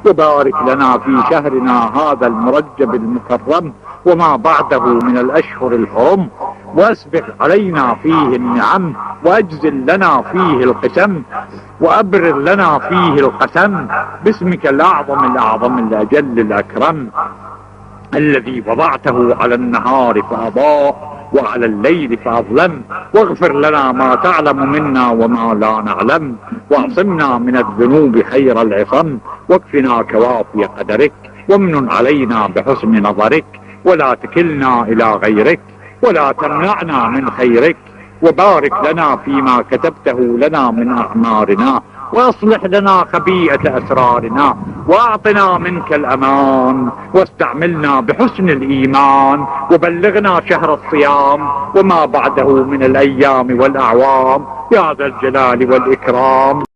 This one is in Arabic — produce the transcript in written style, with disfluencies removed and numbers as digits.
وبارك لنا في شهرنا هذا المرجب المكرم وما بعده من الأشهر الحرم، واسبغ علينا فيه النعم، واجزل لنا فيه القسم، وأبرر لنا فيه القسم، باسمك الأعظم الأجل الأكرم الذي وضعته على النهار فأضاء وعلى الليل فأظلم. واغفر لنا ما تعلم منا وما لا نعلم، واعصمنا من الذنوب خير العصم، واكفنا كوافي قدرك، وامن علينا بحسن نظرك، ولا تكلنا إلى غيرك، ولا تمنعنا من خيرك، وبارك لنا فيما كتبته لنا من أعمارنا، واصلح لنا خبيئة أسرارنا، واعطنا منك الأمان، واستعملنا بحسن الإيمان، وبلغنا شهر الصيام وما بعده من الأيام والأعوام يا ذا الجلال والإكرام.